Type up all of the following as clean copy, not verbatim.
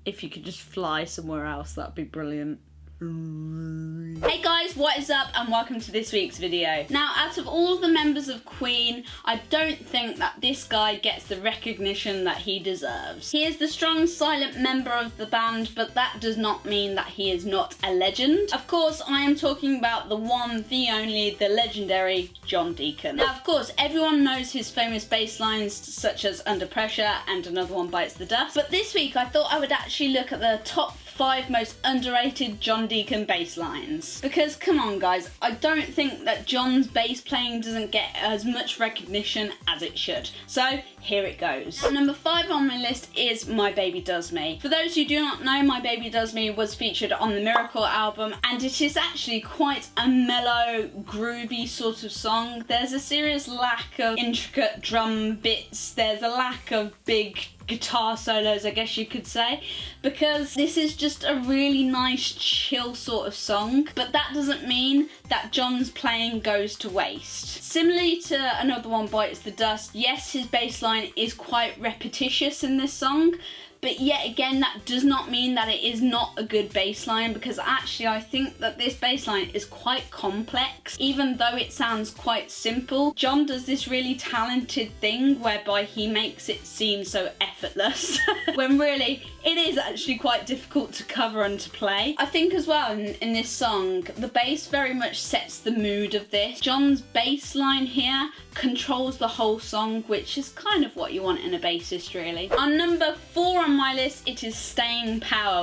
if you could just fly somewhere else, that'd be brilliant. Hey guys, what is up and welcome to this week's video. Now, out of all the members of Queen, I don't think that this guy gets the recognition that he deserves. He is the strong, silent member of the band, but that does not mean that he is not a legend. Of course, I am talking about the one, the only, the legendary John Deacon. Now, of course, everyone knows his famous bass lines such as Under Pressure and Another One Bites the Dust, but this week I thought I would actually look at the top 5 most underrated John Deacon bass lines. Because come on guys, I don't think that John's bass playing doesn't get as much recognition as it should. So here it goes. Number 5 on my list is My Baby Does Me. For those who do not know, My Baby Does Me was featured on the Miracle album, and it is actually quite a mellow, groovy sort of song. There's a serious lack of intricate drum bits, there's a lack of big guitar solos, I guess you could say, because this is just a really nice chill sort of song, but that doesn't mean that John's playing goes to waste. Similarly to Another One Bites the Dust, yes, his bass line is quite repetitious in this song, but yet again, that does not mean that it is not a good bass line, because actually I think that this bass line is quite complex. Even though it sounds quite simple, John does this really talented thing whereby he makes it seem so effortless when really it is actually quite difficult to cover and to play. I think as well in this song, the bass very much sets the mood of this. John's bass line here controls the whole song, which is kind of what you want in a bassist really. On number 4 on my list, it is Staying Power.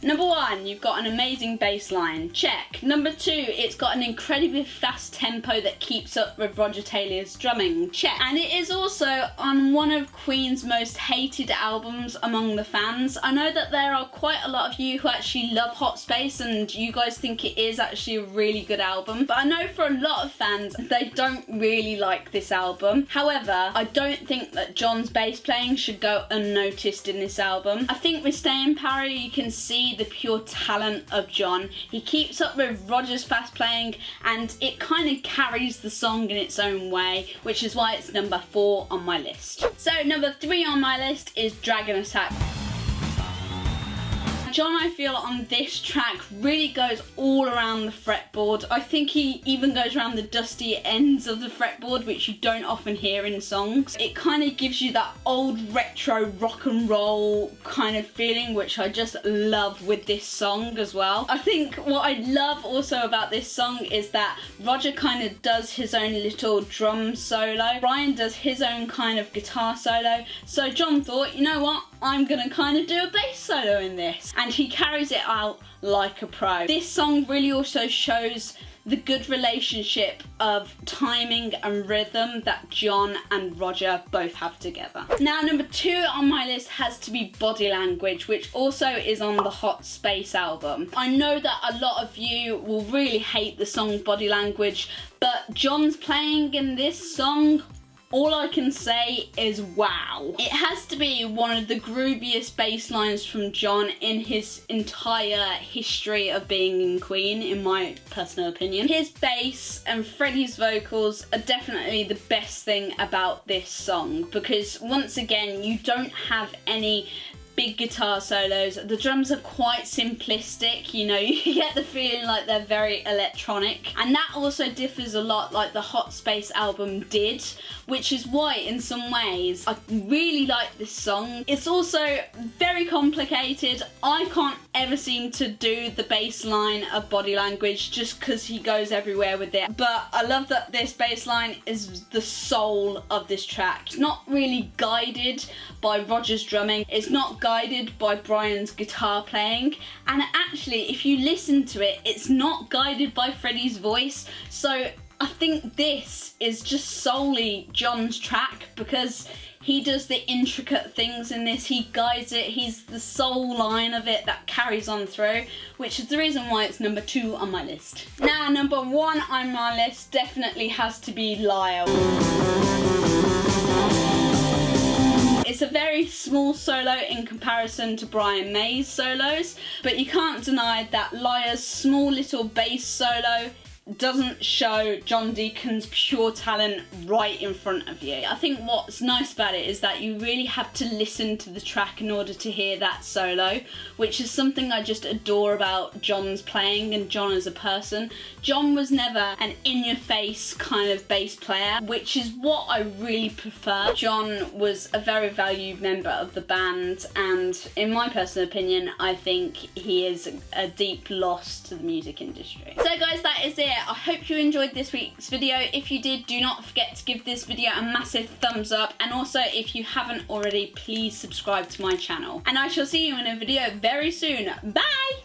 Number 1, you've got an amazing bass line. Check. Number 2, it's got an incredibly fast tempo that keeps up with Roger Taylor's drumming. Check. And it is also on one of Queen's most hated albums among the fans. I know that there are quite a lot of you who actually love Hot Space and you guys think it is actually a really good album, but I know for a lot of fans they don't really like this album. However, I don't think that John's bass playing should go unnoticed in this album. I think with Staying Power you can see the pure talent of John. He keeps up with Roger's fast playing and it kind of carries the song in its own way, which is why it's number 4 on my list. So number 3 on my list is Dragon Attack. John, I feel on this track really goes all around the fretboard. I think he even goes around the dusty ends of the fretboard, which you don't often hear in songs. It kind of gives you that old retro rock and roll kind of feeling, which I just love with this song as well. I think what I love also about this song is that Roger kind of does his own little drum solo. Brian does his own kind of guitar solo. So John thought, you know what? I'm gonna kind of do a bass solo in this. And he carries it out like a pro. This song really also shows the good relationship of timing and rhythm that John and Roger both have together. Now, number 2 on my list has to be Body Language, which also is on the Hot Space album. I know that a lot of you will really hate the song Body Language, but John's playing in this song, all I can say is wow. It has to be one of the grooviest bass lines from John in his entire history of being in Queen, in my personal opinion. His bass and Freddie's vocals are definitely the best thing about this song, because once again, you don't have any big guitar solos. The drums are quite simplistic, you know, you get the feeling like they're very electronic, and that also differs a lot like the Hot Space album did, which is why in some ways I really like this song. It's also very complicated. I can't ever seem to do the bass line of Body Language just because he goes everywhere with it, but I love that this bass line is the soul of this track. It's not really guided by Roger's drumming, it's not guided by Brian's guitar playing, and actually if you listen to it, it's not guided by Freddie's voice. So I think this is just solely John's track because he does the intricate things in this, he guides it, he's the soul line of it that carries on through, which is the reason why it's number 2 on my list. Now, number 1 on my list definitely has to be Liar. It's a very small solo in comparison to Brian May's solos, but you can't deny that Liar's small little bass solo doesn't show John Deacon's pure talent right in front of you. I think what's nice about it is that you really have to listen to the track in order to hear that solo, which is something I just adore about John's playing and John as a person. John was never an in-your-face kind of bass player, which is what I really prefer. John was a very valued member of the band, and in my personal opinion, I think he is a deep loss to the music industry. So guys, that is it. I hope you enjoyed this week's video. If you did, do not forget to give this video a massive thumbs up, and also if you haven't already, please subscribe to my channel. And I shall see you in a video very soon. Bye!